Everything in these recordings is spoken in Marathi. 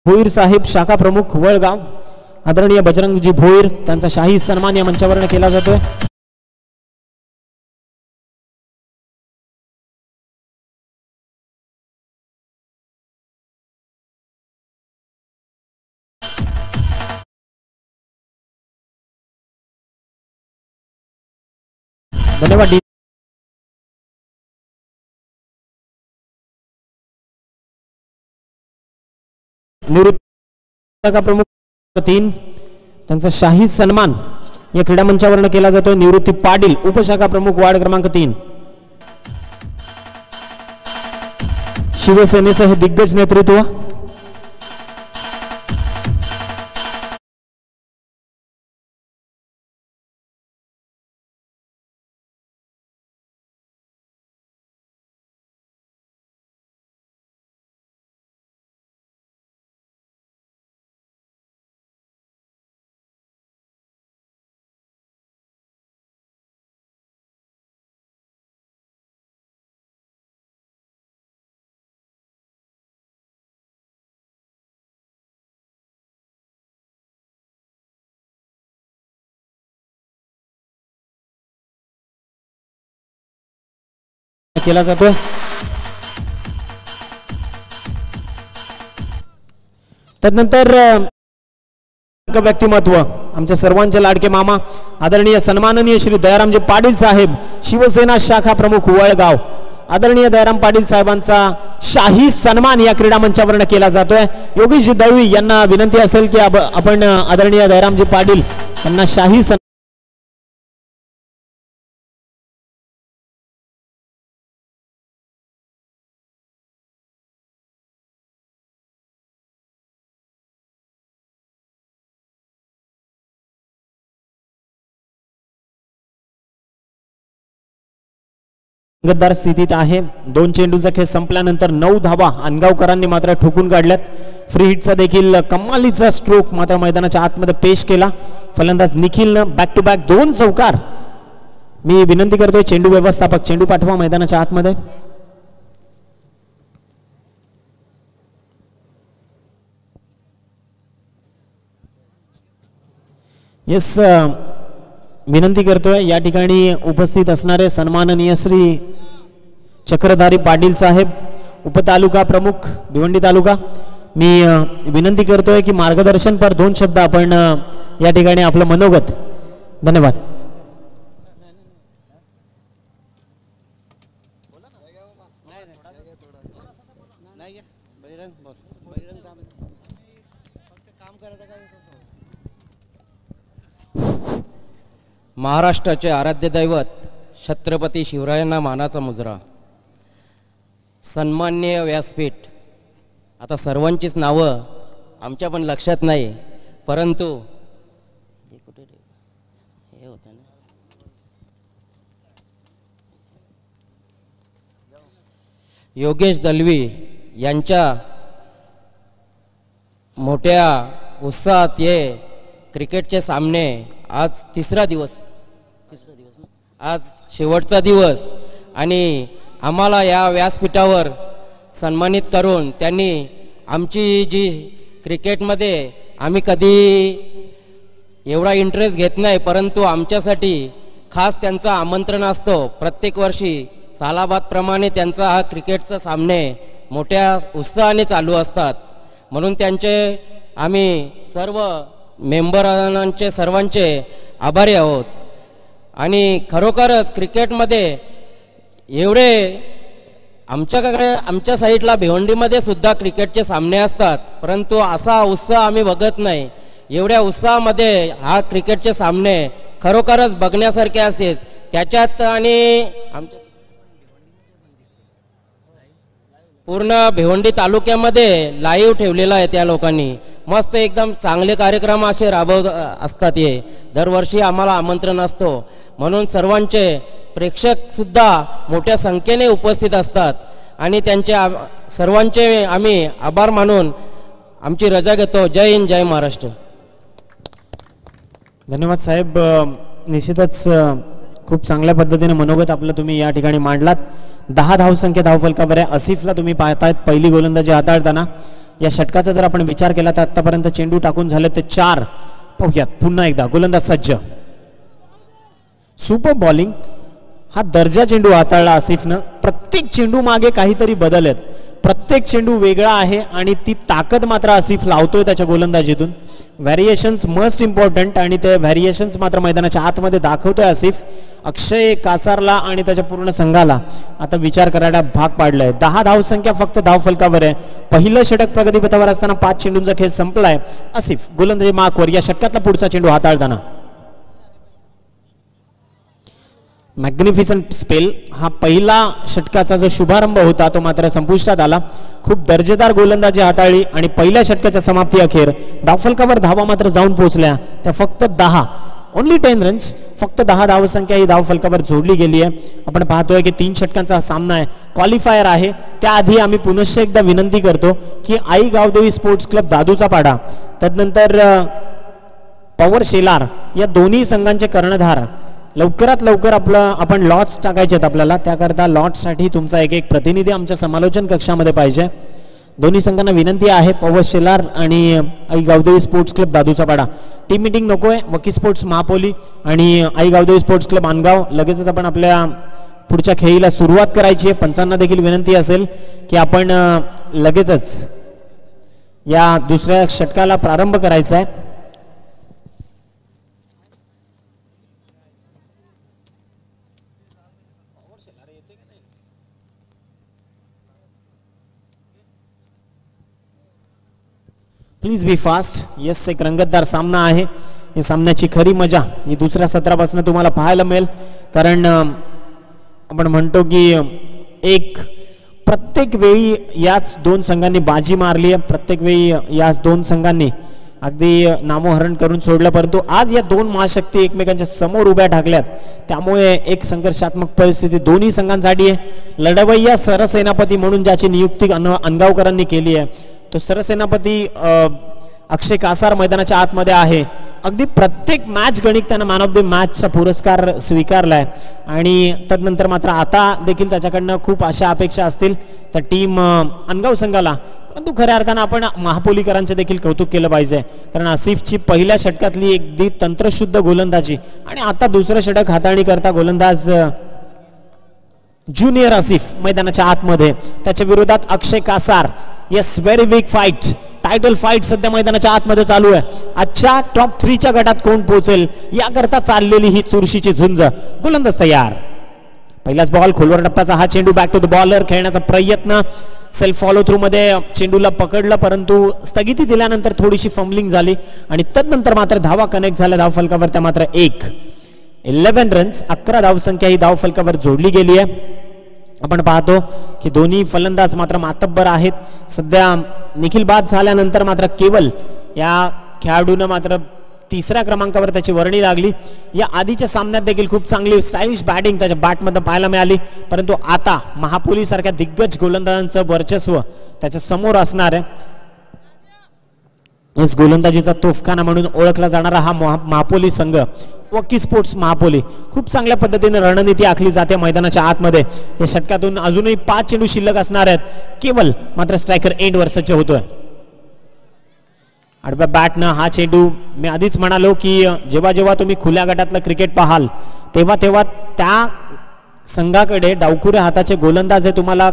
भोईर साहेब शाखा प्रमुख वळगाव आदरणीय बजरंगजी भोईर त्यांचा शाही सन्मान या मंचावरून केला जातोय। धन्यवाद। निवृत्त शाखा प्रमुख 3 त्यांचा शाही सन्मान या क्रीडा मंचावरून केला जातो। निवृत्ती पाटील उपशाखा प्रमुख वार्ड क्रमांक 3 शिवसेनेचे हे दिग्गज नेतृत्व केला जातोय। त्यानंतर व्यक्तिमत्व आमच्या सर्वांचे लाडके मामा आदरणीय सन्माननीय श्री दयारामजी पाटील साहेब शिवसेना शाखा प्रमुख वळगाव आदरणीय दयाराम पाटील साहेबांचा शाही सन्मान या क्रीडा मंचावरून केला जातोय। योगेशजी दळवी यांना विनंती असेल की आपण आदरणीय दयारामजी पाटील यांना शाही गद्दार स्थितीत आहे। 2 चेंडूचा खेळ संपल्यानंतर 9 धावा अनगावकरांनी मात्र ठोकून काढल्यात। फ्री हिटचा देखील कमालीचा स्ट्रोक मात्र मैदानाच्या आतमध्ये पेश केला। फलंदाज निखिलनं बॅक टू बॅक 2 चौकार। मी विनंती करतोय चेंडू व्यवस्थापक चेंडू पाठवा मैदानाच्या आतमध्ये। येस विनंती करतोय या ठिकाणी उपस्थित असणारे सन्माननीय श्री चक्रधारी पाटील साहेब उपतालुका प्रमुख भिवंडी तालुका मी विनंती करतोय की मार्गदर्शन पर 2 शब्द आपण या ठिकाणी आपलं मनोगत। धन्यवाद। महाराष्ट्राचे आराध्य दैवत छत्रपती शिवरायांना मानाचा मुजरा सन्माननीय व्यासपीठ। आता सर्वांचीच नावं आमच्या पण लक्षात नाही परंतु हे होतं ना योगेश दळवी यांच्या मोठ्या उत्साहात हे क्रिकेटचे सामने आज तिसरा दिवस आज शेवटचा दिवस आणि आम्हाला या व्यासपीठावर सन्मानित करून त्यांनी आमची जी क्रिकेटमध्ये आम्ही कधी एवढा इंटरेस्ट घेत नाही परंतु आमच्यासाठी खास त्यांचं आमंत्रण असतो। प्रत्येक वर्षी सालाबादप्रमाणे त्यांचा हा क्रिकेटचा सामने मोठ्या उत्साहाने चालू असतात म्हणून त्यांचे आम्ही सर्व मेंबरांचे सर्वांचे आभारी आहोत। आणि खरोखरच क्रिकेटमध्ये एवढे आमच्या साईडला भिवंडीमध्ये सुद्धा क्रिकेटचे सामने असतात परंतु असा उत्साह आम्ही बघत नाही। एवढ्या उत्साहामध्ये हा क्रिकेटचे सामने खरोखरच बघण्यासारखे असतात त्याच्यात आणि आमच्या पूर्ण भिवंडी तालुक्यामध्ये लाईव्ह ठेवलेला आहे त्या लोकांनी मस्त एकदम चांगले कार्यक्रम असे राबवत असतात। हे दरवर्षी आम्हाला आमंत्रण असतो म्हणून सर्वांचे प्रेक्षक सुद्धा मोठ्या संख्येने उपस्थित असतात आणि त्यांचे सर्वांचे आम्ही आभार मानून आमची रजा घेतो। जय हिंद जय महाराष्ट्र। धन्यवाद साहेब। निश्चितच खूप चांगल्या पद्धतीने मनोगत आपलं तुम्ही या ठिकाणी मांडलात। 10 धावसंख्या धावफलकावर आहे। आसिफला तुम्ही पाहतायत पहिली गोलंदाजी हाताळताना या षटकाचा जर आपण विचार केला तर आतापर्यंत चेंडू टाकून झाले ते 4. पाहूयात पुन्हा एकदा गोलंदाज सज्ज. Super bowling. हा दर्जा चेंडू हाताळला आसिफनं. प्रत्येक चेंडू मागे काहीतरी बदल आहेत. प्रत्येक चेंडू वेगळा आहे आणि ती ताकद मात्र आसिफ लावतोय त्याच्या गोलंदाजीतून. व्हॅरिएशन्स मस्ट इम्पॉर्टंट आणि ते व्हॅरिएशन्स मात्र मैदानाच्या आतमध्ये दाखवतोय आसिफ. अक्षय कासारला आणि त्याच्या पूर्ण संघाला आता विचार करायला भाग पाडलाय. 10 धावसंख्या फक्त धावफलकावर आहे. पहिलं षटक प्रगतीपथावर असताना 5 चेंडूंचा खेळ संपलाय. आसिफ गोलंदाजी मार्कवर या षटकातला पुढचा चेंडू हाताळताना. Magnificent spell. हा पहिला षटकाचा जो शुभारंभ होता तो मात्र संपुष्टात आला. खूप दर्जेदार गोलंदाजी हाताळली आणि पहिल्या षटकाच्या समाप्ती अखेर धावफलकावर धावा मात्र जाऊन पोहोचल्या त्या फक्त 10. Only 10 runs. फक्त 10 धावसंख्या ही धावफलकावर जोडली गेली आहे. आपण पाहतोय की 3 षटकांचा हा सामना आहे. क्वालिफायर आहे. त्याआधी आम्ही पुनश्च एकदा विनंती करतो की आई गावदेवी स्पोर्ट्स क्लब दादूचा पाडा त्यानंतर पॉवर शेलार या दोन्ही संघांचे कर्णधार लवकरात लवकर आपण लॉट्स टाकायचे आहेत आपल्याला. त्याकरता लॉट्ससाठी तुमचा एक प्रतिनिधी आमच्या समालोचन कक्षामध्ये पाहिजे. दोन्ही संघांना विनंती आहे. पॉवर शेलार आणि आई गावदेवी स्पोर्ट्स क्लब दादूचा पाडा. टीम मीटिंग नकोय. वकी स्पोर्ट्स महापोली आणि आई गावदेवी स्पोर्ट्स क्लब आनगाव लगेचच आपण आपल्या पुढच्या खेळीला सुरुवात करायची आहे. पंचांना देखील विनंती असेल की आपण लगेचच या दुसऱ्या षटकाला प्रारंभ करायचा आहे. Please be fast. येस, एक रंगतदार सामना आहे. या सामन्याची खरी मजा ही दुसऱ्या सत्रापासून तुम्हाला पाहायला मिळेल. कारण आपण म्हणतो की प्रत्येक वेळी याच 2 संघांनी बाजी मारली आहे. प्रत्येक वेळी याच 2 संघांनी अगदी नामोहरण करून सोडलं. परंतु आज या 2 महाशक्ती एकमेकांच्या समोर उभ्या ठाकल्यात. त्यामुळे एक संघर्षात्मक परिस्थिती दोन्ही संघांसाठी आहे. लढवय्या सरसेनापती म्हणून ज्याची नियुक्ती अनगावकरांनी केली आहे तो सरसेनापती अक्षय कासार मैदानाच्या आतमध्ये आहे. अगदी प्रत्येक मॅच गणित त्यानं मॅन ऑफ द मॅचचा पुरस्कार स्वीकारलाय आणि त्यानंतर मात्र आता देखील त्याच्याकडनं खूप अशा अपेक्षा असतील त्या टीम अनगाव संघाला. परंतु खऱ्या अर्थानं आपण महापोलीकरांचे देखील कौतुक केलं पाहिजे. कारण आसिफची पहिल्या षटकातली अगदी तंत्रशुद्ध गोलंदाजी आणि आता दुसरं षटक हाताळणी करता गोलंदाज ज्युनियर आसिफ मैदानाच्या आतमध्ये. त्याच्या विरोधात Akshay Kasar. Yes, very big fight. Title fight सध्या मैदानाच्या आतमध्ये चालू आहे. आजच्या टॉप 3च्या गटात कोण पोहोचेल याकरता चाललेली ही चुरशीची झुंज. गोलंदाज तयार. पहिलाच बॉल खोलवर टप्प्याचा. हा चेंडू बॅक टू द बॉलर खेळण्याचा प्रयत्न. सेल्फ फॉलो थ्रू मध्ये चेंडूला पकडलं परंतु स्थगिती दिल्यानंतर थोडीशी फंबलिंग झाली आणि त्यानंतर मात्र धावा कनेक्ट झाल्या धावफलकावर. त्या मात्र 11 रन्स. 11 धावसंख्या ही धावफलकावर जोडली गेली आहे. आपण पाहतो की दोन्ही फलंदाज मात्र मातब्बर आहेत. सध्या निखिल बाद झाल्यानंतर मात्र केवल या खेळाडूनं मात्र 3ऱ्या क्रमांकावर त्याची वर्णी लागली. या आधीच्या सामन्यात देखील खूप चांगली स्टाईलिश बॅटिंग त्याच्या बॅटमध्ये पाहायला मिळाली. परंतु आता महापोली सारख्या दिग्गज गोलंदाजांचं वर्चस्व त्याच्या समोर असणार आहे. इस गोलंदाजीचा तोफखाना म्हणून ओळखला जाणारा हा महापोली संघ वकी स्पोर्ट्स महापोली खूप चांगल्या पद्धतीने रणनीती आखली जाते मैदानाच्या आतमध्ये. या षटकातून अजूनही 5 चेंडू शिल्लक असणार आहेत. केवल मात्र स्ट्रायकर एंडवर सज्ज होतोय. आडव्या बॅटनं हा चेंडू. मी आधीच म्हणालो की जेव्हा जेव्हा तुम्ही खुल्या गटातलं क्रिकेट पाहाल तेव्हा तेव्हा त्या संघाकडे डावखुऱ्या हाताचे गोलंदाज हे तुम्हाला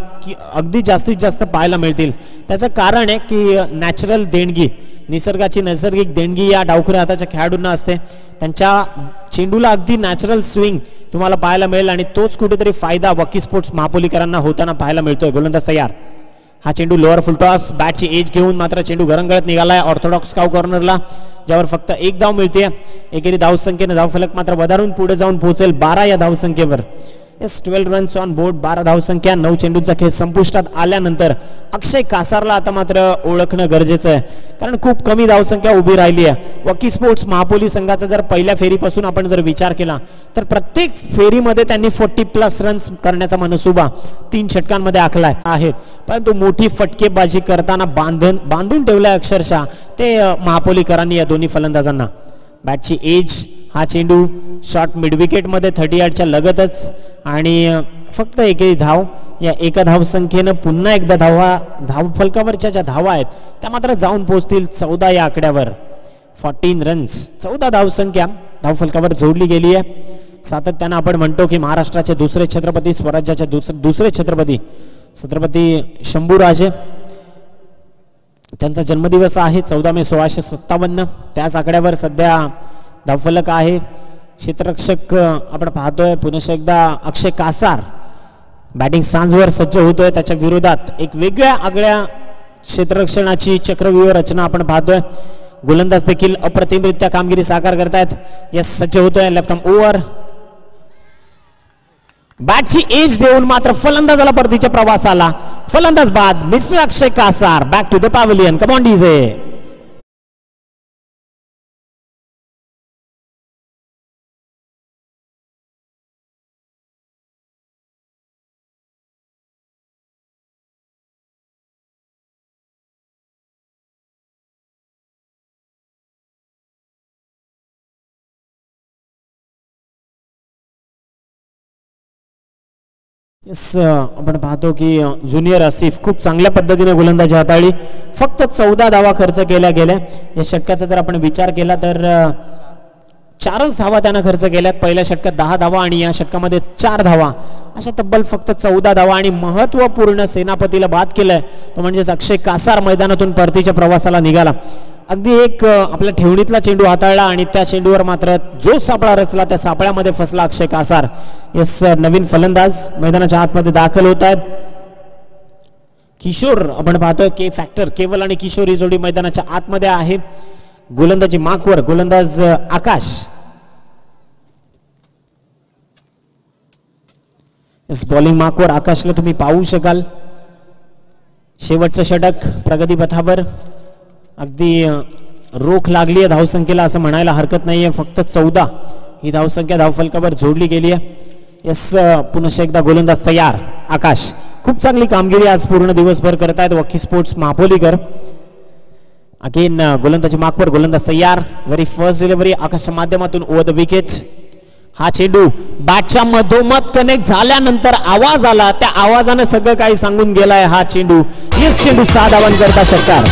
अगदी जास्तीत जास्त पाहायला मिळतील. त्याचं कारण आहे की नॅचरल देणगी, निसर्गाची नैसर्गिक देणगी या डावखुऱ्या हाताच्या खेळाडूंना असते. त्यांच्या चेंडूला अगदी नॅचरल स्विंग तुम्हाला पाहायला मिळेल आणि तोच कुठेतरी फायदा वकी स्पोर्ट्स महापोलीकरांना होताना पाहायला मिळतोय. गोलंदाज तयार. हा चेंडू लोअर फुल टॉस. बॅटची एज घेऊन मात्र चेंडू घरंगळत निघालाय ऑर्थोडॉक्स काव कॉर्नरला, ज्यावर फक्त 1 धाव मिळते. एकेरी धावसंख्येने धावफलक मात्र वधारून पुढे जाऊन पोहोचेल 12 या धावसंख्येवर. 12 रन्स ऑन बोर्ड. 12 धावसंख्या. 9 चेंडूंचा खेळ संपुष्टात आल्यानंतर अक्षय कासारला आता मात्र ओळखणं गरजेचं आहे कारण खूप कमी धावसंख्या उभी राहिली आहे. वकी स्पोर्ट्स महापोली संघाचा जर पहिल्या फेरीपासून आपण जर विचार केला तर प्रत्येक फेरीमध्ये त्यांनी 40+ रन्स करण्याचा मनसुबा 3 षटकांमध्ये आखला आहेत. परंतु मोठी फटकेबाजी करताना बांधून ठेवलाय अक्षरशः ते महापोलीकरांनी या दोन्ही फलंदाजांना. बॅटची एज. हा चेंडू शॉर्ट मिड विकेट मध्ये 30 यार्डच्या लगतच आणि फक्त एकेरी धाव. या एका धावसंख्येनं पुन्हा एकदा धाव फलकावरच्या ज्या धावा आहेत त्या मात्र जाऊन पोहोचतील 14 या आकड्यावर. 14 रन्स, 14 धावसंख्या धावफलकावर जोडली गेली आहे. सातत्यानं आपण म्हणतो की महाराष्ट्राचे दुसरे छत्रपती, स्वराज्याचे दुसरे छत्रपती शंभूराजे, त्यांचा जन्मदिवस आहे 14 मे 1657. त्याच आकड्यावर सध्या धावफलक आहे. क्षेत्ररक्षक आपण पाहतोय पुन्हा एकदा अक्षय कासार बॅटिंग स्टान्सवर सज्ज होतोय. त्याच्या विरोधात एक वेगळ्या आगळ्या क्षेत्ररक्षणाची चक्रव्यूह रचना आपण पाहतोय. गोलंदाज देखील अप्रतिमरित्या कामगिरी साकार करतायत. यस, सज्ज होतोय लेफ्ट आर्म ओव्हर. बॅटची एज देऊन मात्र फलंदाजाला परतीच्या प्रवासाला. फलंदाज बाद mister Akshay Kasar. Back to the pavilion. Come on DJ. आपण पाहतो की ज्युनियर आसिफ खूप चांगल्या पद्धतीने गोलंदाजी हाताळली. फक्त 14 धावा खर्च केल्या गेल्या. या षटकाचा जर आपण विचार केला तर 4च धावा त्यानं खर्च केल्यात. पहिल्या षटकात 10 धावा आणि या षटकामध्ये 4 धावा, अशा तब्बल फक्त 14 धावा. आणि महत्वपूर्ण सेनापतीला बाद केलंय तो म्हणजेच अक्षय कासार मैदानातून परतीच्या प्रवासाला निघाला. अगदी एक आपल्या ठेवणीतला चेंडू हाताळला आणि त्या चेंडूवर मात्र जो सापळा रचला त्या सापळ्यामध्ये फसला अक्षय कासार. यस, नवीन फलंदाज मैदानाच्या आतमध्ये दाखल होत आहेत. किशोर आपण पाहतोय के फॅक्टर, केवल आणि किशोर ही जोडी मैदानाच्या आतमध्ये आहे. गोलंदाजी मार्कवर गोलंदाज आकाश. यस, बॉलिंग मार्कवर आकाशला तुम्ही पाहू शकाल. शेवटचं षटक प्रगतीपथावर. अगदी रोख लागली आहे धावसंख्येला असं म्हणायला हरकत नाहीये. फक्त 14 ही धावसंख्या धावफलकावर जोडली गेली आहे. यस, पुन्हा एकदा गोलंदाज तयार. आकाश खूप चांगली कामगिरी आज पूर्ण दिवसभर करतायत वक्की स्पोर्ट्स महापोलीकर. अगेन गोलंदाजी मार्कवर गोलंदाज तयार. व्हेरी फर्स्ट डिलिव्हरी आकाशच्या माध्यमातून ओव्हर द विकेट. हा चेंडू बॅटच्या मधोमध कनेक्ट झाल्यानंतर आवाज आला. त्या आवाजाने सगळं काही सांगून गेलाय हा चेंडू. हेच चेंडू 6 धावांकरता षटकार.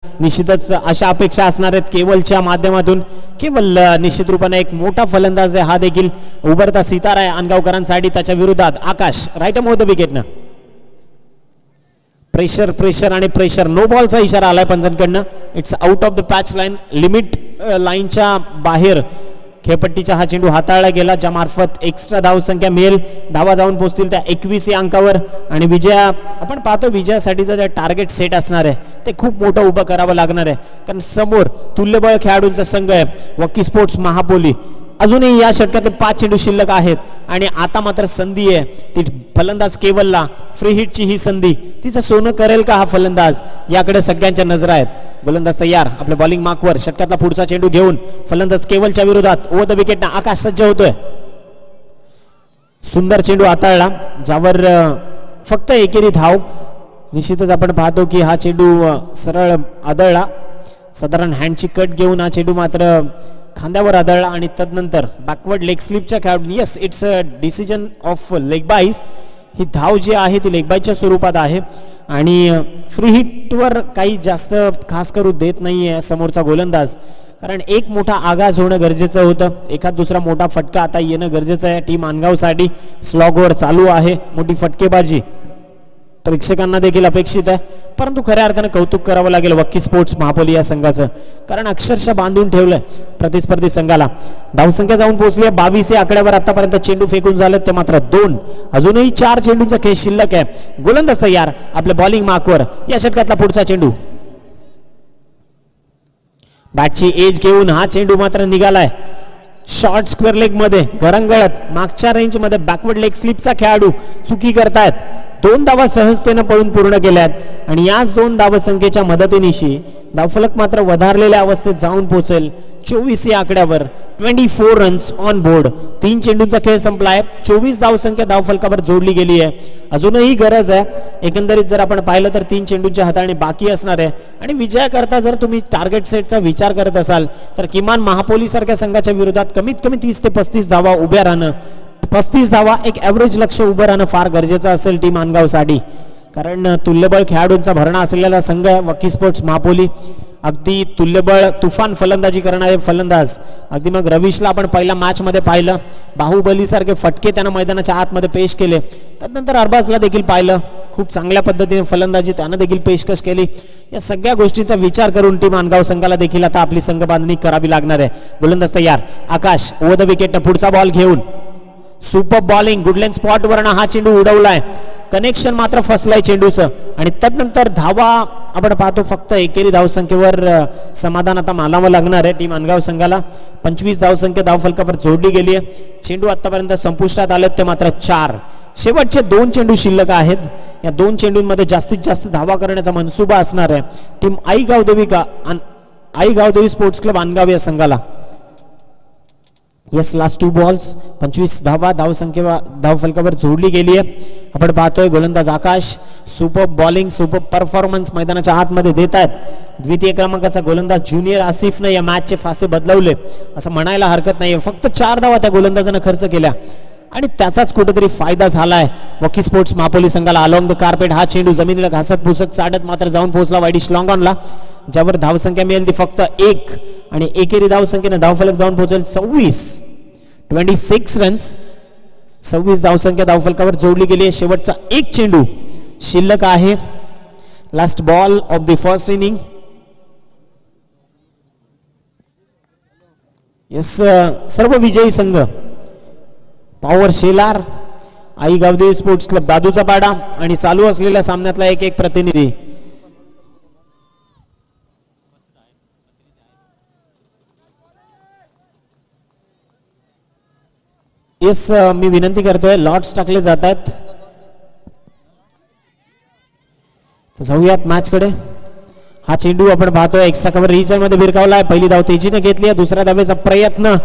निश्चितच अशा अपेक्षा असणार आहेत केवलच्या माध्यमातून. केवल निश्चित रूपाने एक मोठा फलंदाज आहे. हा देखील उभरता सितारा आहे अनगावकरांसाठी. त्याच्या विरोधात आकाश राईट मोद विकेटनं. प्रेशर प्रेशर आणि प्रेशर. नो बॉलचा इशारा आलाय पंचांकडनं. It's out of the patch line. Limit लाईनच्या बाहेर खेळपट्टीचा हा चेंडू हाताळला गेला, ज्या मार्फत एक्स्ट्रा धावसंख्या मिळेल. धावा जाऊन पोहोचतील त्या 21 या अंकावर. आणि आपण पाहतो विजयासाठीचं जे टार्गेट सेट असणार आहे ते खूप मोठं उभं करावं लागणार आहे. कारण समोर तुल्यबळ खेळाडूंचा संघ आहे वक्की स्पोर्ट्स महापोली. अजूनही या षटकातले 5 चेंडू शिल्लक आहेत आणि आता मात्र संधी आहे ती फलंदाज केवलला. फ्री हिटची ही संधी तिचं सोनं करेल का हा फलंदाज, याकडे सगळ्यांच्या नजर आहेत. गोलंदाज तयार. आपल्या बॉलिंग मार्कवर षटकातला पुढचा चेंडू घेऊन फलंदाज केवलच्या विरोधात ओव्हर द विकेट. आकाश सज्ज होतोय. सुंदर चेंडू हाताळला ज्यावर फक्त एकेरी धाव. निश्चितच आपण पाहतो की हा चेंडू सरळ आदळला. साधारण हँडची कट घेऊन हा चेंडू मात्र खांद्यावर आदळला आणि तदनंतर बॅकवर्ड लेग स्लिपच्या खेळाडू. Yes, it's a decision of leg बाईस. ही धाव जी आहे ती लेग बाईच्या स्वरूपात आहे आणि फ्री हिटवर काही जास्त खास करू देत नाहीये समोरचा गोलंदाज. कारण एक मोठा आघात होणं गरजेचं होतं. एखाद दुसरा मोठा फटका आता येणं गरजेचं आहे टीम अनगावसाठी. स्लॉगवर चालू आहे मोठी फटकेबाजी. प्रेक्षकांना देखील अपेक्षित आहे. परंतु खऱ्या अर्थानं कौतुक करावं लागेल वक्की स्पोर्ट्स महापोली या संघाचं. कारण अक्षरशः बांधून ठेवलंय प्रतिस्पर्धी संघाला. धावसंख्या जाऊन पोहोचली 22 या आकड्यावर. आतापर्यंत चेंडू फेकून झाले ते मात्र 2. अजूनही 4 चेंडूंचा खेळ शिल्लक आहे. गोलंदाज तयार. आपल्या बॉलिंग मार्कवर या षटकातला पुढचा चेंडू. बॅटची एज घेऊन हा चेंडू मात्र निघालाय. शॉर्ट स्क्वेअर लेग मध्ये घरंगळत मागच्या रेंज मध्ये बॅकवर्ड लेग स्लिपचा खेळाडू चुकी करतायत. 2 धावा सहजतेनं पळून पूर्ण केल्यात आणि याच 2 धावसंख्येच्या मदतीनिशी धावफलक मात्र वधारलेल्या अवस्थेत जाऊन पोहोचेल 24 या आकड्यावर. 24 रन्स ऑन बोर्ड. 3 चेंडूंचा खेळ संपलाय. 24 धावसंख्या धावफलकावर जोडली गेली आहे. अजूनही गरज आहे. एकंदरीत जर आपण पाहिलं तर 3 चेंडूंच्या हाताळणी बाकी असणार आहे आणि विजयाकरता जर तुम्ही टार्गेट सेटचा विचार करत असाल तर किमान महापोली सारख्या संघाच्या विरोधात कमीत कमी 30 ते 35 धावा उभ्या राहणं, 35 धावा एक ॲव्हरेज लक्ष उभं राहणं फार गरजेचं असेल टीम मानगावसाठी. कारण तुल्यबळ खेळाडूंचा भरणा असलेला संघ आहे वकी स्पोर्ट्स महापोली. अगदी तुल्यबळ तुफान फलंदाजी करणारे फलंदाज. अगदी मग रवीशला आपण पहिल्या मॅच मध्ये पाहिलं, बाहुबली सारखे फटके त्यानं मैदानाच्या आतमध्ये पेश केले. त्यानंतर अरबाजला देखील पाहिलं, खूप चांगल्या पद्धतीने फलंदाजी त्यानं देखील पेशकश केली. या सगळ्या गोष्टींचा विचार करून टीम मानगाव संघाला देखील आता आपली संघ बांधणी करावी लागणार आहे. गोलंदाज तयार. आकाश ओव्हर द विकेटनं पुढचा बॉल घेऊन सुपर बॉलिंग. गुडलेन स्पॉट वरनं हा चेंडू उडवलाय. कनेक्शन मात्र फसलाय चेंडूचं आणि त्यानंतर धावा आपण पाहतो फक्त एकेरी धावसंख्येवर समाधान आता मानावं लागणार आहे टीम मानगाव संघाला. 25 धावसंख्या धावफलकावर जोडली गेली आहे. चेंडू आतापर्यंत संपुष्टात आलेत ते मात्र 4. शेवटचे 2 चेंडू शिल्लक आहेत. या 2 चेंडूंमध्ये जास्तीत जास्त धावा करण्याचा मनसुबा असणार आहे टीम आई गावदेवी स्पोर्ट्स क्लब आनगाव या संघाला. Yes, last 2 balls. 25 धावा धावसंख्या धावफलकावर जोडली गेली आहे. आपण पाहतोय गोलंदाज आकाश सुपर बॉलिंग, सुपर परफॉर्मन्स मैदानाच्या आतमध्ये देत आहेत. द्वितीय क्रमांकाचा गोलंदाज ज्युनियर आसिफने या मॅचचे फासे बदलवले असं म्हणायला हरकत नाही. फक्त 4 धावा त्या गोलंदाजानं खर्च केल्या आणि त्याचाच कुठेतरी फायदा झालाय वकी स्पोर्ट्स मापोली संघाला. अलॉंग द कार्पेट हा चेंडू जमिनीला घासत पुसत चाडत मात्र जाऊन पोहोचला वाईडिश लॉंग ऑनला, ज्यावर धावसंख्या मिळेल ती फक्त 1 आणि एकेरी धावसंख्येने धावफलक जाऊन पोहोचेल 26 रन्स. 26 धावसंख्या धावफलकावर जोडली गेली आहे. शेवटचा 1 चेंडू शिल्लक आहे. Last ball of the first inning. Yes, सर्व विजयी संघ पॉवर शेलार, आई गावदेवी स्पोर्ट्स क्लब दादूचा पाडा आणि चालू असलेल्या सामन्यातला एक प्रतिनिधी. येस, मी विनंती करतोय लॉट्स टाकले जात आहेत. जाऊयात मॅच कडे. हा चेंडू आपण पाहतोय एक्स्ट्रा कव्हर रिजन मध्ये भिरकावलाय. पहिली धाव तेजीने घेतली आहे. दुसऱ्या धावेचा प्रयत्न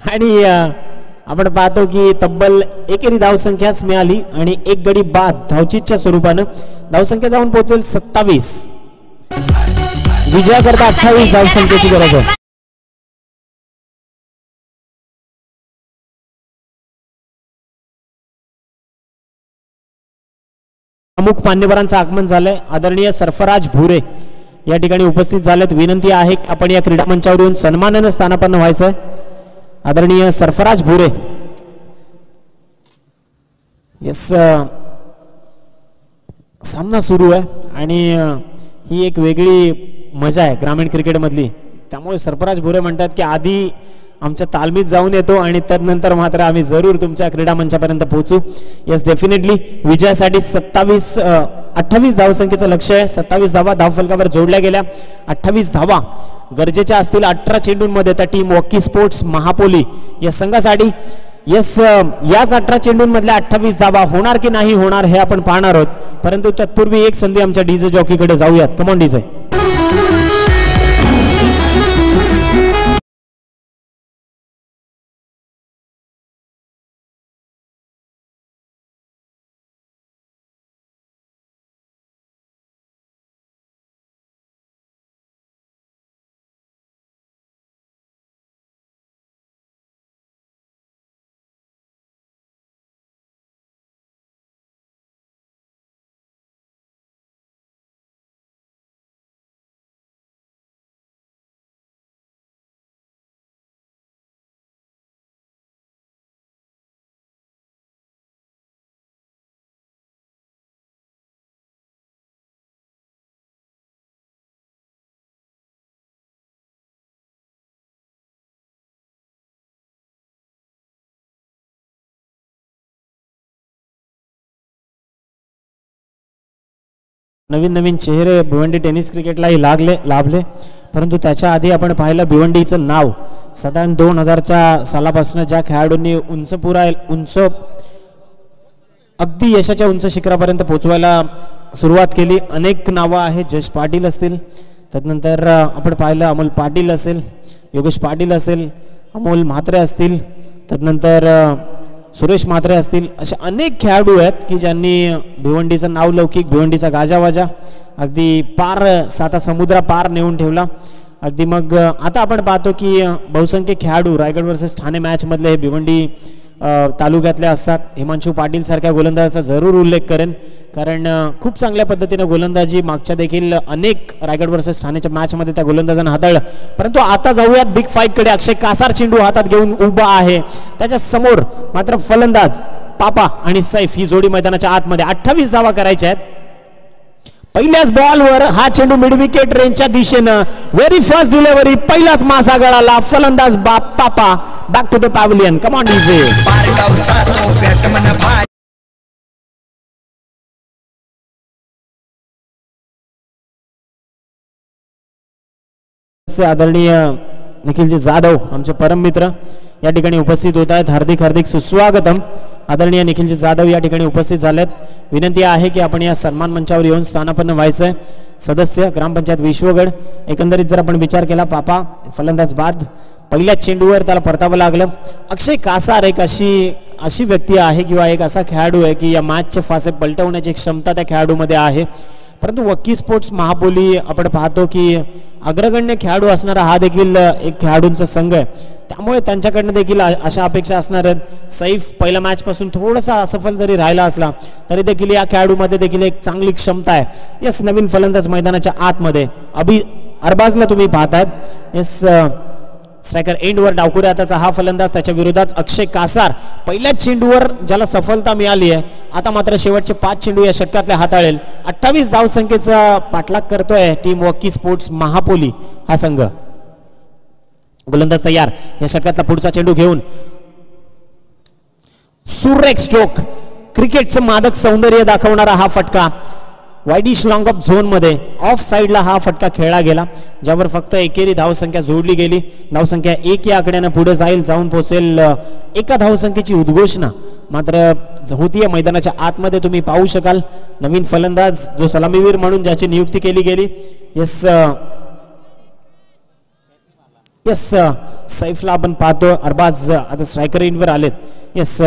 आणि आपण पाहतो की तब्बल एकेरी धावसंख्याच मिळाली आणि 1 गडी बाद धावचीच्या स्वरूपानं धावसंख्या जाऊन पोहोचेल 27. विजयाकरता 28 धावसंख्येची गरज आहे. प्रमुख मान्यवरांचं आगमन झालंय. आदरणीय सरफराज भुरे या ठिकाणी उपस्थित झालेत. विनंती आहे की आपण या क्रीडा मंचावर येऊन सन्मानाने स्थानापन्न व्हायचंय. आदरणीय सरफराज भुरे. येस, सामना सुरू आहे आणि ही एक वेगळी मजा आहे ग्रामीण क्रिकेट मधली. त्यामुळे सरफराज भुरे म्हणतात की आधी आमच्या तालमीत जाऊन येतो आणि त्यानंतर मात्र आम्ही जरूर तुमच्या क्रीडा मंचापर्यंत पोहोचू. येस, डेफिनेटली विजयासाठी 28 धावसंख्येचं लक्ष आहे. 27 धावा धावफलकावर जोडल्या गेल्या. 28 धावा गरजेच्या असतील 18 चेंडूंमध्ये त्या टीम वॉकी स्पोर्ट्स महापोली या संघासाठी. येस, याच 18 चेंडूंमधल्या 28 धावा होणार की नाही होणार हे आपण पाहणार आहोत. परंतु तत्पूर्वी एक संधी आमच्या डीजे जॉकीकडे जाऊयात. Come on DJ. नवीन नवीन चेहरे भिवंडी टेनिस क्रिकेटलाही लाभले. परंतु त्याच्या आधी आपण पाहिलं भिवंडीचं नाव साधारण 2000च्या सालापासून ज्या खेळाडूंनी उंच अगदी यशाच्या उंच शिखरापर्यंत पोहोचवायला सुरुवात केली, अनेक नावं आहेत. जयेश पाटील असतील, त्यानंतर आपण पाहिलं अमोल पाटील असेल, योगेश पाटील असेल, अमोल म्हात्रे असतील, त्यानंतर सुरेश म्हात्रे असतील, असे अनेक खेळाडू आहेत की ज्यांनी भिवंडीचं नावलौकिक, भिवंडीचा गाजावाजा अगदी पार साता समुद्रा पार नेऊन ठेवला. अगदी मग आता आपण पाहतो की बहुसंख्य खेळाडू रायगड वर्सेस ठाणे मॅचमधले हे भिवंडी तालुक्यातले असतात. हिमांशू पाटील सारख्या गोलंदाजाचा जरूर उल्लेख करेन, कारण खूप चांगल्या पद्धतीने गोलंदाजी मागच्या देखील अनेक रायगड वर्सेस ठाण्याच्या मॅचमध्ये त्या गोलंदाजानं हाताळलं. परंतु आता जाऊयात बिग फाईटकडे. अक्षय कासार चेंडू हातात घेऊन उभा आहे, त्याच्या समोर मात्र फलंदाज पापा आणि सैफ ही जोडी मैदानाच्या आतमध्ये. 28 धावा करायच्या आहेत. पहिल्याच बॉलवर हा चेंडू मिड विकेट रेंजच्या दिशेनं, व्हेरी फर्स्ट डिलिव्हरी, पहिलाच मासा गळाला. फलंदाज पापा back to the pavilion. Come on DJ. आदरणीय निखिलजी जाधव आमचे परम मित्र या ठिकाणी उपस्थित होत आहेत. हार्दिक हार्दिक सुस्वागतम. आदरणीय निखिलजी जाधव या ठिकाणी उपस्थित झालेत. विनंती आहे की आपण या सन्मान मंचावर येऊन स्थानापन्न व्हायचंय. सदस्य ग्रामपंचायत विश्वगड. एकंदरीत जर आपण विचार केला, पापा फलंदाज बाद, पहिल्या चेंडूवर त्याला परतावं लागलं. अक्षय कासार एक अशी व्यक्ती आहे किंवा एक असा खेळाडू आहे की या मॅचचे फासे पलटवण्याची क्षमता त्या खेळाडूमध्ये आहे. परंतु वक्की स्पोर्ट्स महापोली आपण पाहतो की अग्रगण्य खेळाडू असणारा हा देखील एक खेळाडूंचा संघ आहे, त्यामुळे त्यांच्याकडनं देखील अशा अपेक्षा असणार आहेत. सैफ पहिल्या मॅचपासून थोडासा असफल जरी राहिला असला तरी देखील या खेळाडूमध्ये देखील एक चांगली क्षमता आहे. यस, नवीन फलंदाज मैदानाच्या आतमध्ये अरबाजला तुम्ही पाहताय. यस, स्ट्रायकर एंडवर डावकुरे हाताचा हा फलंदाज, त्याच्या विरोधात अक्षय कासार. पहिल्याच चेंडूवर ज्याला सफलता मिळाली आहे, आता मात्र शेवटचे 5 चेंडू या षटकातले हाताळेल. 28 धावसंख्येचा पाठलाग करतोय टीम वक्की स्पोर्ट्स महापोली हा संघ. गोलंदाज तयार. या षटकातला पुढचा चेंडू घेऊन सुरेख स्ट्रोक, क्रिकेटचं मादक सौंदर्य दाखवणारा हा फटका वाईडिश लॉंग ऑफ झोन मध्ये ऑफ साइडला हा फटका खेळला गेला, ज्यावर फक्त एकेरी धावसंख्या जोडली गेली. धावसंख्या 1 या आकड्यानं पुढे जाऊन पोहोचेल 1 धावसंख्येची उद्घोषणा मात्र होतीये मैदानाच्या आतमध्ये. तुम्ही पाहू शकाल नवीन फलंदाज जो सलामीवीर म्हणून ज्याची नियुक्ती केली गेली. यस सैफला आपण पाहतो. अरबाज आता स्ट्रायकर इनवर आलेत. यस,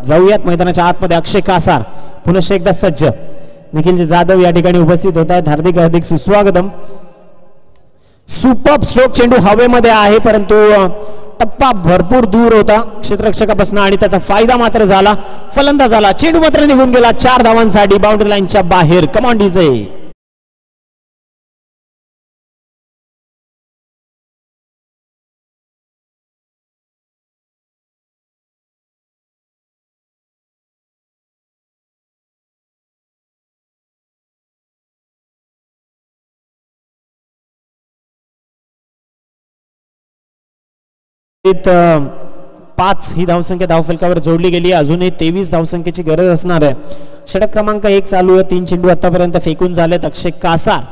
जाऊयात मैदानाच्या आतमध्ये. अक्षय कासार पुन्हा एकदा सज्ज. निखिलजी जाधव या ठिकाणी उपस्थित होत आहेत. हार्दिक हार्दिक सुस्वागतम. सुपर स्ट्रोक चेंडू हवेमध्ये आहे, परंतु टप्पा भरपूर दूर होता क्षेत्ररक्षकापासून आणि त्याचा फायदा मात्र झाला फलंदाजाला. चेंडू मात्र निघून गेला 4 धावांसाठी बाउंड्री लाईनच्या बाहेर. कम ऑन डीजे. पाच ही धावसंख्या धावफलकावर जोडली गेली. अजूनही 23 धावसंख्येची गरज असणार आहे. षटक क्रमांक 1 चालू आहे. 3 चेंडू आतापर्यंत फेकून झालेत. अक्षय कासार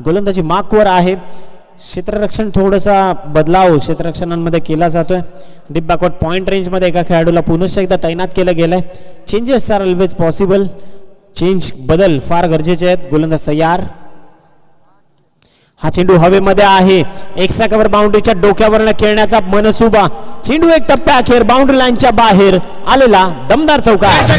गोलंदाजी मार्कवर आहे. क्षेत्ररक्षण थोडासा बदलाव क्षेत्ररक्षणांमध्ये केला जातोय. डीप बॅकवर्ड पॉइंट रेंज मध्ये एका खेळाडूला पुन्हा एकदा तैनात केलं गेलंय. Changes are always possible. बदल फार गरजेचे आहेत. गोलंदाज तयार. हा चेंडू हवेमध्ये आहे. एक्स्ट्रा कव्हर बाउंड्रीच्या डोक्यावरनं खेळण्याचा मनसुबा. चेंडू एक टप्प्या अखेर बाउंड्री लाईनच्या बाहेर आलेला दमदार चौकार.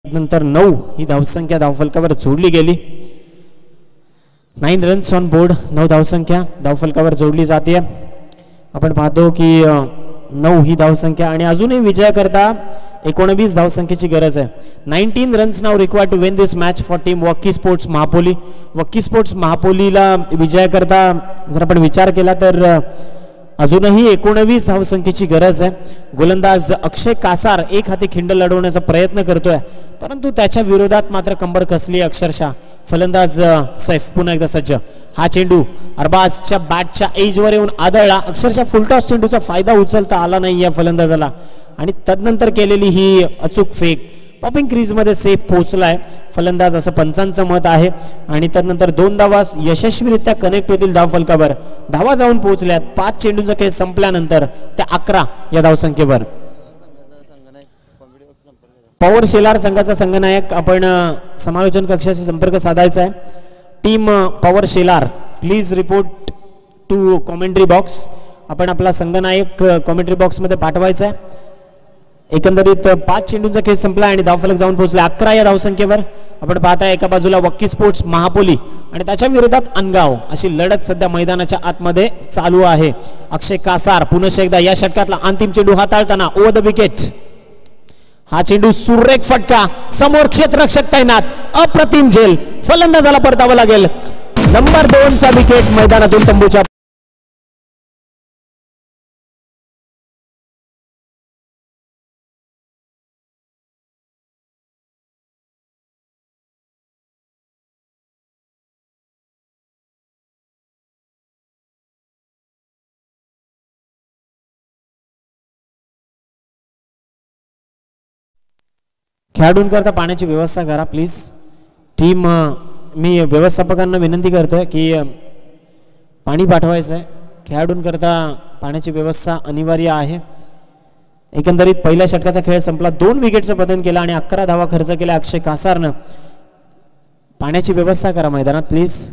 नंतर 9 ही धावसंख्या धावफलकावर जोडली गेली. 9 रन्स ऑन बोर्ड. 9 धावसंख्या धावफलकावर जोडली जाते. आपण पाहतो की 9 ही धावसंख्या आणि अजूनही विजयाकरता 19 धावसंख्येची गरज आहे. 19 runs now required to win this match for team Vakki sports Mahapoli. Vakki sports महापोलीला विजयाकरता जर आपण विचार केला तर अजूनही 19 धावसंख्येची गरज आहे. गोलंदाज अक्षय कासार एक हाती खिंड लढवण्याचा प्रयत्न करतोय, परंतु त्याच्या विरोधात मात्र कंबर कसली अक्षरशः. फलंदाज सैफ पुन्हा एकदा सज्ज. हा चेंडू अरबाजच्या बॅटच्या एजवर येऊन आदळला. अक्षरशः फुलटॉस चेंडूचा फायदा उचलता आला नाही या फलंदाजाला आणि तदनंतर केलेली ही अचूक फेक पॉपिंग क्रीज मध्ये सेफ पोहोचलाय फलंदाज असं पंचांचं मत आहे. आणि त्यानंतर 2 धावा यशस्वीरित्या कनेक्ट होतील धाव फलकावर. धावा जाऊन पोहोचल्यात. 5 चेंडूंचा खेळ संपल्यानंतर त्या 11 या धावसंख्येवर. पॉवर शेलार संघाचा संघनायक आपण समालोचन कक्षाशी संपर्क साधायचा आहे. Team Pawar Shelar please report to commentary box. आपण आपला संघनायक कॉमेंट्री बॉक्स मध्ये पाठवायचा आहे. एकंदरीत 5 चेंडूंचा खेळ संपला आणि धावफलक जाऊन पोहोचले 11 या धावसंख्येवर. आपण पाहताय एका बाजूला वक्की स्पोर्ट्स महापोली आणि त्याच्या विरोधात अनगाव अशी लढत सध्या मैदानाच्या आतमध्ये चालू आहे. अक्षय कासार पुन्हा एकदा या षटकातला अंतिम चेंडू हाताळताना ओव्हर द विकेट. हा चेंडू सुरेख फटका. समोर क्षेत्ररक्षक तैनात. अप्रतिम झेल. फलंदाजाला परतावं लागेल. नंबर 2 चा विकेट मैदानातून तंबूच्या. खेळाडूंकरता पाण्याची व्यवस्था करा प्लीज. टीम मी व्यवस्थापकांना विनंती करतोय की पाणी पाठवायचं आहे. खेळाडूंकरता पाण्याची व्यवस्था अनिवार्य आहे. एकंदरीत पहिल्या षटकाचा खेळ संपला. 2 विकेटचं पतन केलं आणि 11 धावा खर्च केल्या अक्षय कासारनं. पाण्याची व्यवस्था करा मैदानात प्लीज.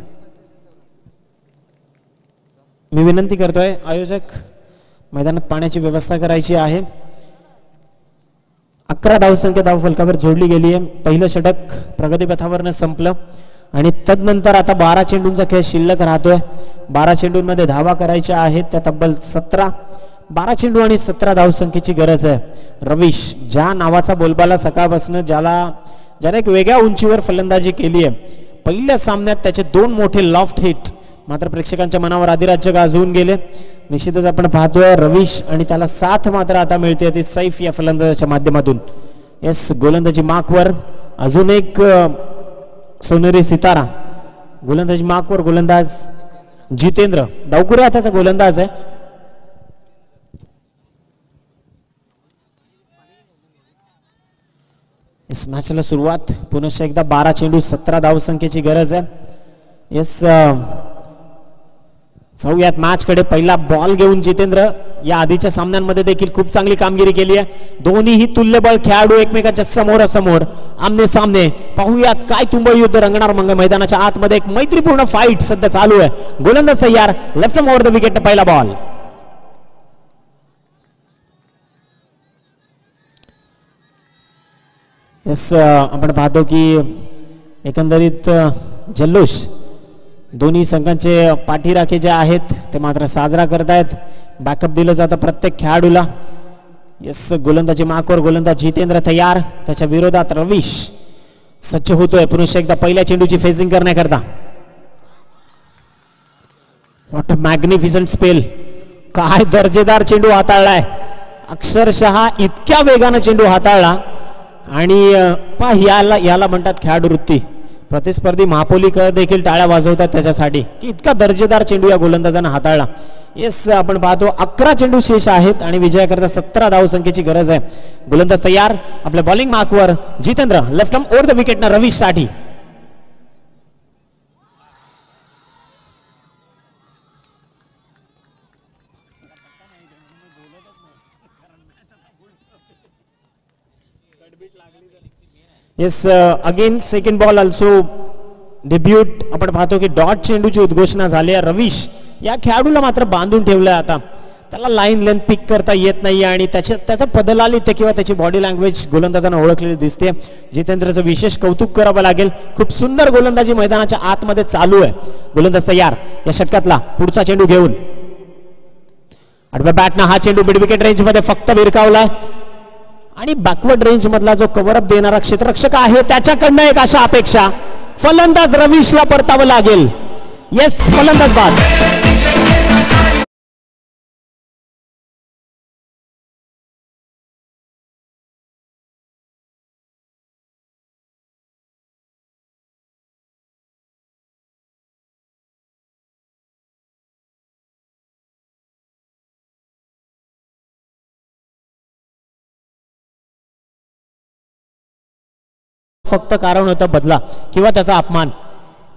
मी विनंती करतोय आयोजक, मैदानात पाण्याची व्यवस्था करायची आहे. 11 धावसंख्या धाव फलकावर जोडली गेली आहे. पहिलं षटक प्रगतीपथावरनं संपलं आणि तदनंतर आता 12 चेंडूंचा खेळ शिल्लक राहतोय. 12 चेंडूंमध्ये धावा करायच्या आहेत त्या तब्बल 17. 12 चेंडू आणि 17 धावसंख्येची गरज आहे. रवीश ज्या नावाचा बोलबाला सकाळपासून ज्याने एक वेगळ्या उंचीवर फलंदाजी केली आहे. पहिल्या सामन्यात त्याचे 2 मोठे लॉफ्ट हिट मात्र प्रेक्षकांच्या मनावर अधिराज्य गाजवून गेले. निश्चितच आपण पाहतोय रवीश आणि त्याला साथ मात्र आता मिळते ती सैफ या फलंदाजाच्या माध्यमातून. येस, गोलंदाजी मार्कवर अजून एक सोनेरी सितारा. गोलंदाजी मार्कवर गोलंदाज जितेंद्र डावकुरे हाताचा गोलंदाज आहे. इस मॅचला सुरुवात पुन्हा एकदा 12 चेंडू 17 धावसंख्येची गरज आहे. येस, जाऊयात मॅच कडे. पहिला बॉल घेऊन जितेंद्र या आधीच्या सामन्यांमध्ये देखील खूप चांगली कामगिरी केली आहे. दोन्हीही तुल्यबळ खेळाडू एकमेकांच्या समोरासमोर आमने सामने. पाहूयात काय तुंबळ युद्ध रंगणार मग मैदानाच्या आतमध्ये. एक मैत्रीपूर्ण फाईट सध्या चालू आहे. गोलंदाज तयार. Left arm over the wicket. पहिला बॉल. येस, आपण पाहतो की एकंदरीत जल्लोष दोन्ही संघांचे पाठीराखे जे आहेत ते मात्र साजरा करतायत. बॅकअप दिलं जातं प्रत्येक खेळाडूला. येस, गोलंदाजी मार्कवर गोलंदाज जितेंद्र तयार. त्याच्या विरोधात रवीश सज्ज होतोय पुन्हा एकदा पहिल्या चेंडूची फेसिंग करण्याकरता. What a magnificent spell. काय दर्जेदार चेंडू हाताळलाय. अक्षरशः इतक्या वेगानं चेंडू हाताळला आणि याला म्हणतात खेळाडू वृत्ती. प्रतिस्पर्धी महापोलीकर देखील टाळ्या वाजवतात त्याच्यासाठी की इतका दर्जेदार चेंडू या गोलंदाजानं हाताळला. येस, आपण पाहतो 11 चेंडू शेष आहेत आणि विजयाकरता 17 धावसंख्येची गरज आहे. गोलंदाज तयार. आपल्या बॉलिंग मार्कवर Jitendra. Left arm over the wicket ना रवीश साठी. Yes, again second ball also debut. आपण पाहतो की डॉट चेंडूची उद्घोषणा झाली आहे. रवीश या खेळाडूला मात्र बांधून ठेवलंय. आता त्याला लाईन लेंथ पिक करता येत नाही आणि त्याचा पदलालित्य किंवा त्याची बॉडी लँग्वेज गोलंदाजांना ओळखलेली दिसते. जितेंद्रचं विशेष कौतुक करावं लागेल. खूप सुंदर गोलंदाजी मैदानाच्या आतमध्ये चालू आहे. गोलंदाज तयार. या षटकातला पुढचा चेंडू घेऊन आडव्या बॅटनं हा चेंडू मिड विकेट रेंज मध्ये फक्त भिरकावलाय आणि बॅकवर्ड रेंज मधला जो कव्हर अप देणारा क्षेत्ररक्षक आहे त्याच्याकडनं एक अशा अपेक्षा. फलंदाज रवीशला परतावं लागेल. येस, फलंदाज बाद. फक्त कारण होतं बदला किंवा त्याचा अपमान.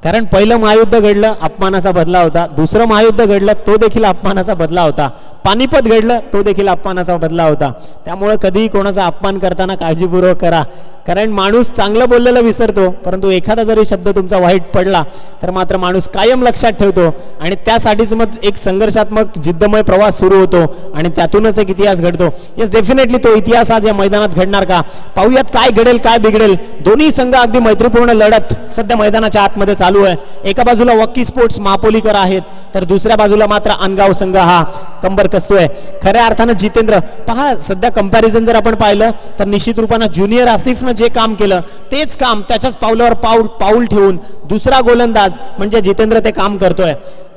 कारण पहिलं महायुद्ध घडलं, अपमानाचा बदला होता. दुसरं महायुद्ध घडलं, तो देखील अपमानाचा बदला होता. पानिपत घडलं, तो देखील अपमानाचा बदला होता. त्यामुळे कधीही कोणाचा अपमान करताना काळजीपूर्वक करा. कारण माणूस चांगलं बोललेलं विसरतो, परंतु एखादा जरी शब्द तुमचा वाईट पडला तर मात्र माणूस कायम लक्षात ठेवतो आणि त्यासाठीच मग एक संघर्षात्मक जिद्दमय प्रवास सुरू होतो आणि त्यातूनच एक इतिहास घडतो. येस, डेफिनेटली तो इतिहास आज या मैदानात घडणार का, पाहूयात काय घडेल काय बिघडेल. दोन्ही संघ अगदी मैत्रीपूर्ण लढत सध्या मैदानाच्या आतमध्ये चालू आहे. एका बाजूला वक्की स्पोर्ट्स महापोलीकर आहेत, तर दुसऱ्या बाजूला मात्र अनगाव संघ हा कंबर कसतोय. खऱ्या अर्थानं जितेंद्र, पहा सध्या कंपॅरिझन जर आपण पाहिलं तर निश्चित रूपानं ज्युनियर आसिफनं जे काम केलं तेच काम त्याच्याच पावलावर पाऊल ठेवून दुसरा गोलंदाज म्हणजे जितेंद्र ते काम करतोय.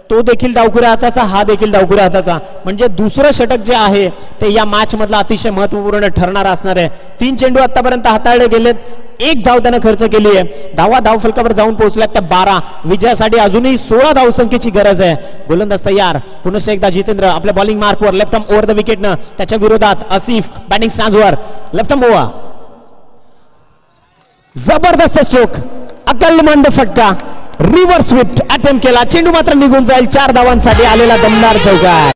तो देखील डावखुऱ्या हाताचा, हा देखील डावखुऱ्या हाताचा. म्हणजे दुसरं षटक जे आहे ते या मॅच मधला अतिशय महत्वपूर्ण ठरणार असणार आहे. 3 चेंडू आतापर्यंत हाताळले गेलेत, 1 धाव त्यानं खर्च केली आहे. धाव फलकावर जाऊन पोहोचल्यात त्या 12. विजयासाठी अजूनही 16 धावसंख्येची गरज आहे. गोलंदाज तयार. पुन्हा एकदा जितेंद्र आपल्या बॉलिंग मार्कवर लेफ्ट आर्म ओव्हर द विकेटनं. त्याच्या विरोधात आसिफ बॅटिंग स्टॅन्सवर लेफ्ट आर्म ओव्हर. जबरदस्त स्ट्रोक, अकलमंद फटका, रिव्हर्स स्विफ्ट अटेम्प्ट केला. चेंडू मात्र निघून जाईल. 4 धावांसाठी आलेला दमदार चौकार.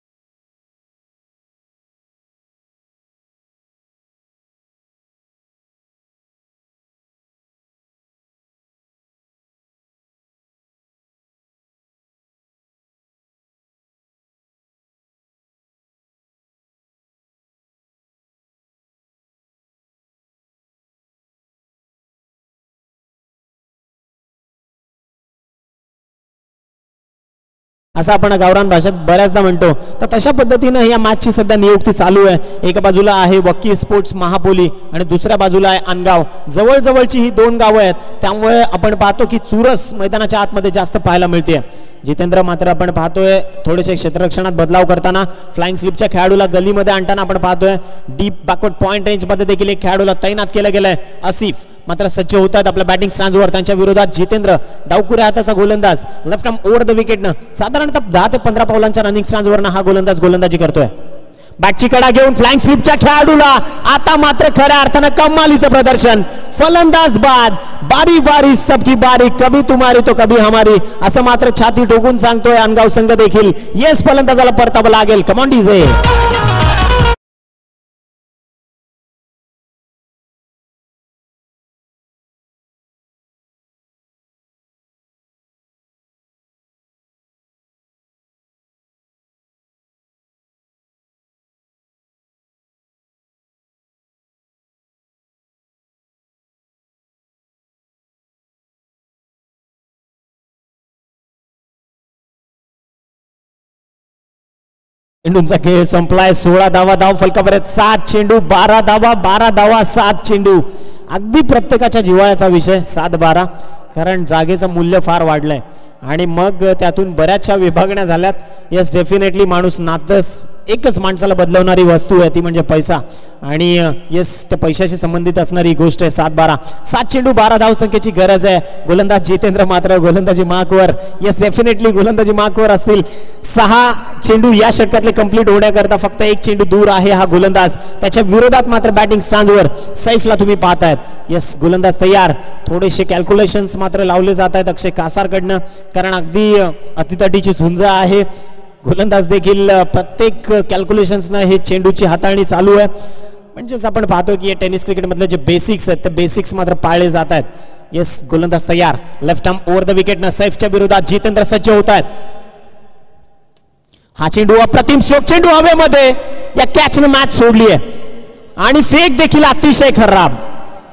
असं आपण गावरान भाषेत बऱ्याचदा म्हणतो. तर तशा पद्धतीनं या मॅचची सध्या नियुक्ती चालू आहे. एका बाजूला आहे वक्की स्पोर्ट्स महापोली आणि दुसऱ्या बाजूला आहे अनगाव. जवळजवळची ही 2 गावं आहेत, त्यामुळे आपण पाहतो की चुरस मैदानाच्या आतमध्ये जास्त पाहायला मिळते. जितेंद्र मात्र आपण पाहतोय थोडेसे क्षेत्ररक्षणात बदलाव करताना, फ्लाइंग स्लिपच्या खेळाडूला गलीमध्ये आणताना आपण पाहतोय. डीप बॅकवर्ड पॉइंट रेंजमध्ये देखील एक खेळाडूला तैनात केलं गेलंय. आसिफ मात्र सज्ज होत आहेत आपल्या बॅटिंग स्टॅन्सवर. त्यांच्या विरोधात जितेंद्र डावखुऱ्या हाताचा गोलंदाज लेफ्ट आर्म ओव्हर द विकेटनं. साधारणतः 10 ते 15 पावलांच्या रनिंग स्टॅन्सवरनं हा गोलंदाज गोलंदाजी करतोय. बॅटची कडा घेऊन फ्लाइंग स्लिपच्या खेळाडूला आता मात्र खऱ्या अर्थानं कमालीचं प्रदर्शन. फलंदाज बाद, बारी बारी सबकी बारी, कभी तुम्हारी तो कभी हमारी, असं मात्र छाती ठोकून सांगतोय अनगाव संघ देखील. येस, फलंदाजाला परतावं लागेल. कम ऑन डीजे. चेंडूंचा खेळ संपलाय. 16 धावा धाव फलकापर्यंत. 7 चेंडू 12 धावा, 12 धावा 7 चेंडू. अगदी प्रत्येकाच्या जिव्हाळ्याचा विषय 7-12. कारण जागेचं मूल्य फार वाढलंय आणि मग त्यातून बऱ्याचशा विभागण्या झाल्यात. येस, डेफिनेटली माणूस नातस एकच माणसाला बदलवणारी वस्तू आहे, ती म्हणजे पैसा. आणि येस, त्या पैशाशी संबंधित असणारी गोष्ट आहे 7-12. 7 चेंडू 12 धावसंख्येची गरज आहे. गोलंदाज जितेंद्र मात्र गोलंदाजी मार्कवर. येस, डेफिनेटली गोलंदाजी मार्कवर असतील. 6 चेंडू या षटकातले कंप्लीट होण्याकरता फक्त 1 चेंडू दूर आहे हा गोलंदाज. त्याच्या विरोधात मात्र बॅटिंग स्टॅन्सवर सैफला तुम्ही पाहतायत. येस, गोलंदाज तयार. थोडेसे कॅल्क्युलेशन्स मात्र लावले जात आहेत अक्षय कासारकडनं, कारण अगदी अतितटीची झुंज आहे. गोलंदाज देखील प्रत्येक कॅल्क्युलेशन्सनं हे चेंडूची हाताळणी चालू आहे. म्हणजेच आपण पाहतो की टेनिस क्रिकेट मधले जे बेसिक्स आहेत ते बेसिक्स मात्र पाळले जात आहेत. येस, गोलंदाज तयार. लेफ्ट आर्म ओव्हर द विकेटनं सैफच्या विरोधात जितेंद्र सज्ज होत आहेत. हा चेंडू अप्रतिम स्ट्रोक, चेंडू हवेमध्ये. या कॅचनं मॅच सोडली आहे आणि फेक देखील अतिशय खराब.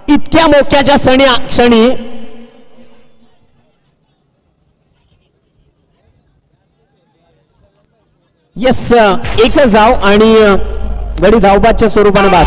इतक्या मोक्याच्या क्षणी येस, एकच धाव आणि गडी धावबादच्या स्वरूपाने बाद.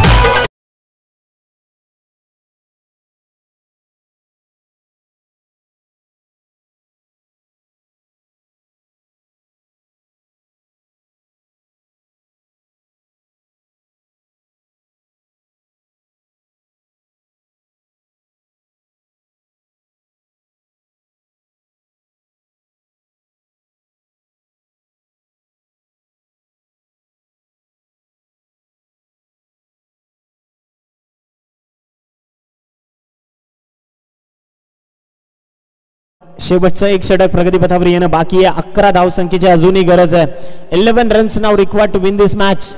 शेवटचं एक षटक प्रगतीपथावर येणं बाकी आहे. 11 धावसंख्येची अजूनही गरज आहे. 11 runs now required to win this match.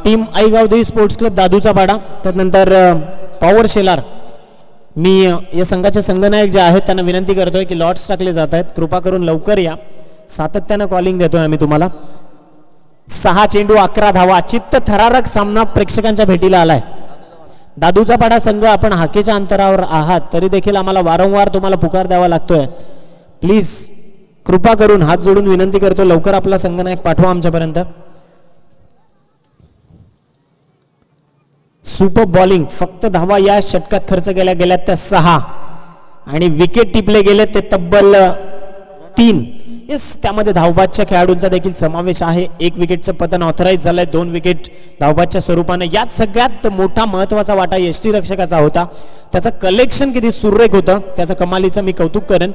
Team Aigaondevi sports club दादूचा पाडा, त्यानंतर पॉवर शेलार. मी या संघाचे संघनायक जे आहेत त्यांना विनंती करतोय की लॉट्स टाकले जात आहेत, कृपा करून लवकर या. सातत्यानं कॉलिंग देतोय आम्ही तुम्हाला. 6 चेंडू 11 धावा, चित्त थरारक सामना प्रेक्षकांच्या भेटीला आलाय. दादूचा पाडा संघ, आपण हाकेच्या अंतरावर आहात तरी देखील आम्हाला वारंवार तुम्हाला पुकार द्यावा लागतोय. प्लीज कृपा करून हात जोडून विनंती करतो, लवकर आपला संघनायक पाठवा आमच्यापर्यंत. सुपर बॉलिंग, फक्त धावा या षटकात खर्च केल्या गेल्या त्या 6 आणि विकेट टिपले गेले ते तब्बल 3. येस, त्यामध्ये धावबादच्या खेळाडूंचा देखील समावेश आहे. 1 विकेटचं पतन ऑथराईज झालंय, 2 विकेट धावबादच्या स्वरूपाने. यात सगळ्यात मोठा महत्वाचा वाटा यष्टीरक्षकाचा होता. त्याचं कलेक्शन किती सुरेख होतं, त्याचं कमालीचं मी कौतुक करेन.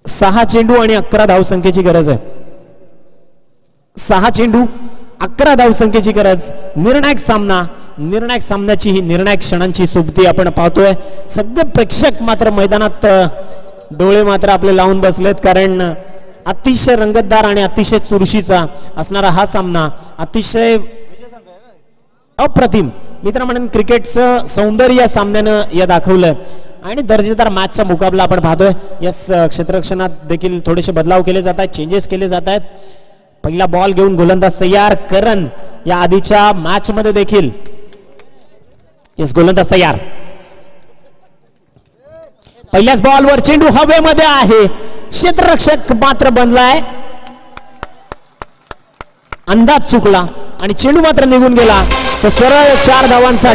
6 चेंडू आणि 11 धावसंख्येची गरज आहे. 6 चेंडू 11 धावसंख्येची गरज. निर्णायक सामना, निर्णायक सामन्याची ही निर्णायक क्षणांची सोबती आपण पाहतोय. सगळे प्रेक्षक मात्र मैदानात डोळे मात्र आपले लावून बसलेत, कारण अतिशय रंगतदार आणि अतिशय चुरशीचा असणारा हा सामना अतिशय अप्रतिम. मित्र म्हणून क्रिकेटचं सौंदर्य या सामन्यानं या दाखवलंय आणि दर्जेदार मॅचचा मुकाबला आपण पाहतोय. यस, क्षेत्ररक्षणात देखील थोडेसे बदलाव केले जात आहेत, चेंजेस केले जात आहेत. पहिला बॉल घेऊन गोलंदाज तयार. करण या आधीच्या मॅच मध्ये देखील यस गोलंदाज तयार. पहिल्याच बॉलवर चेंडू हवेमध्ये आहे, क्षेत्ररक्षक मात्र बनलाय. अंदाज चुकला आणि चेंडू मात्र निघून गेला. तो सरळ 4 धावांचा.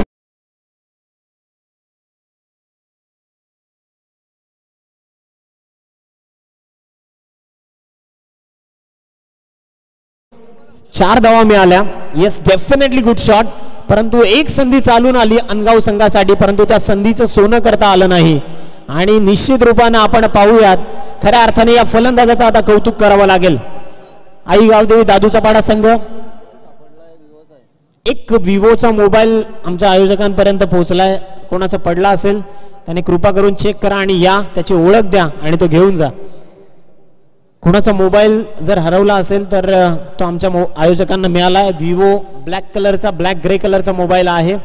चार धावा मिळाल्या. Yes, definitely good shot. परंतु एक संधी चालून आली अनगाव संघासाठी, परंतु त्या संधीचं सोनं करता आलं नाही. आणि निश्चित रूपानं आपण पाहूयात, खऱ्या अर्थाने या फलंदाजाचं आता कौतुक करावं लागेल. आई गावदेवी दादूचा पाडा संघ. एक विवोचा मोबाईल आमच्या आयोजकांपर्यंत पोहोचलाय. कोणाचा पडला असेल त्याने कृपा करून चेक करा आणि या त्याची ओळख द्या आणि तो घेऊन जा. कोणाचा मोबाईल जर हरवला असेल तर तो आमच्या आयोजकांना मिळालाय. विवो ब्लॅक कलरचा, ब्लॅक ग्रे कलरचा मोबाईल आहे.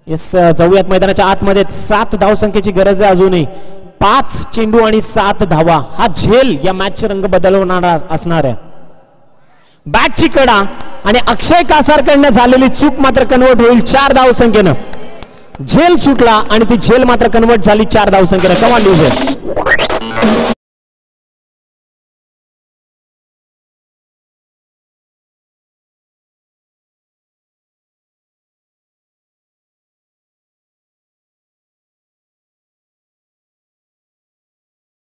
येस, जाऊयात मैदानाच्या आतमध्ये. 7 धावसंख्येची गरज आहे अजूनही. 5 चेंडू आणि 7 धावा. हा झेल या मॅचचे रंग बदलवणारा असणार आहे. बॅटची कडा आणि अक्षय कासारकडनं झालेली चूक मात्र कन्वर्ट होईल 4 धावसंख्येनं. झेल सुटला आणि ती झेल मात्र कन्वर्ट झाली 4 धावसंख्येनं. कमाल न्यूज.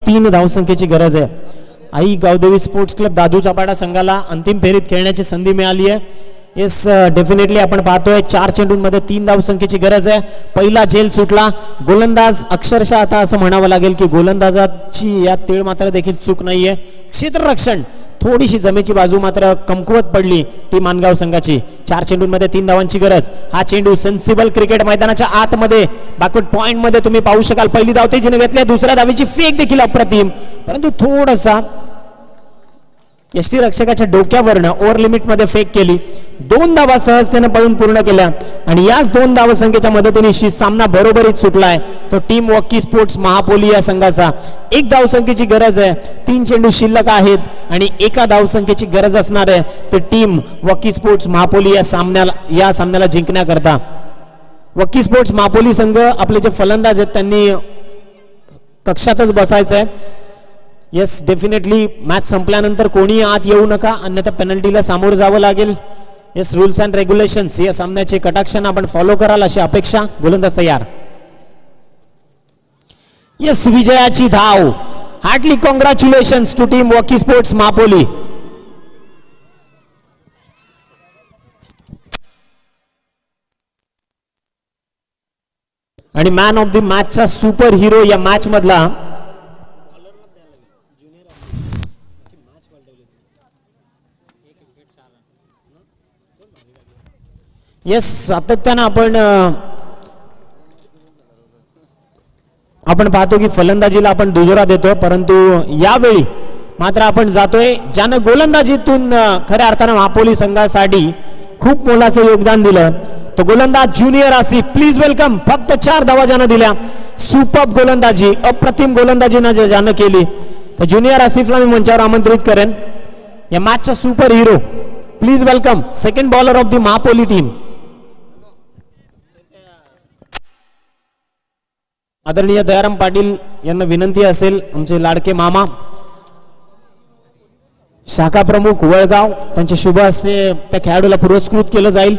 तीन धावसंख्येची गरज आहे. आई गावदेवी स्पोर्ट्स क्लब दादूचा पाडा संघाला अंतिम फेरीत खेळण्याची संधी मिळाली आहे. येस, डेफिनेटली आपण पाहतोय 4 चेंडूंमध्ये 3 धावसंख्येची गरज आहे. पहिला झेल सुटला. गोलंदाज अक्षरशः आता असं म्हणावं लागेल की गोलंदाजाची या तीळ मात्र देखील चूक नाहीये. क्षेत्ररक्षण थोडीशी जमेची बाजू मात्र कमकुवत पडली टीम मानगाव संघाची. 4 चेंडूंमध्ये 3 धावांची गरज. हा चेंडू सेन्सिबल क्रिकेट मैदानाच्या आतमध्ये बॅकवर्ड पॉइंट मध्ये तुम्ही पाहू शकाल. पहिली धाव तेजीने घेतली, दुसऱ्या धावेची फेक देखील अप्रतिम, परंतु थोडासा यष्टीरक्षकाच्या डोक्यावरनं ओव्हर लिमिट मध्ये फेक केली. 2 धावा सहजतेने पळून पूर्ण केल्या आणि याच 2 धावसंख्येच्या मदतीने सामना बरोबरीत सुटलाय. तो टीम वॉकी स्पोर्ट्स महापोली या संघाचा. 1 धावसंख्येची गरज आहे. 3 चेंडू शिल्लक आहेत आणि 1 धावसंख्येची गरज असणार आहे ते टीम वॉकी स्पोर्ट्स महापोली या सामन्याला जिंकण्याकरता. वॉकी स्पोर्ट्स महापोली संघ आपले जे फलंदाज आहेत त्यांनी कक्षातच बसायचं आहे. येस, डेफिनेटली मॅच संपल्यानंतर कोणी आत येऊ नका, अन्यथा पेनल्टीला सामोरं जावं लागेल. येस, रूल्स अँड रेग्युलेशन्स या सामन्याचे कटाक्षाने आपण फॉलो कराल अशी अपेक्षा. गोलंदाज तयार. येस, विजयाची धाव. Heartly congratulations to team Vakki sports Mahapoli. आणि मॅन ऑफ द मॅचचा सुपर हिरो या मॅच मधला येस, सातत्यानं आपण पाहतो की फलंदाजीला आपण दुजोरा देतो, परंतु यावेळी मात्र आपण जातोय ज्यानं गोलंदाजीतून खऱ्या अर्थानं महापोली संघासाठी खूप मोलाचं योगदान दिलं, तो गोलंदाज ज्युनियर आसिफ. Please welcome. फक्त 4 धावा ज्यानं दिल्या. सुपर गोलंदाजी, अप्रतिम गोलंदाजी ज्यानं केली, तर ज्युनियर आसिफला मी मंचावर आमंत्रित करेन, या मॅचचा super hero. Please welcome second bowler of the Mahapoli team. आदरणीय दयाराम पाटील यांना विनंती असेल, आमचे लाडके मामा शाखा प्रमुख वळगाव, त्यांच्या शुभ हस्ते त्या खेळाडूला पुरस्कृत केलं जाईल.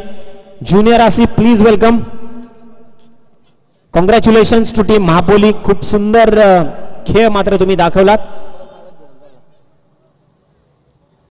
Junior Asif please welcome. Congratulations to team Mahapoli. खूप सुंदर खेळ मात्र तुम्ही दाखवलात.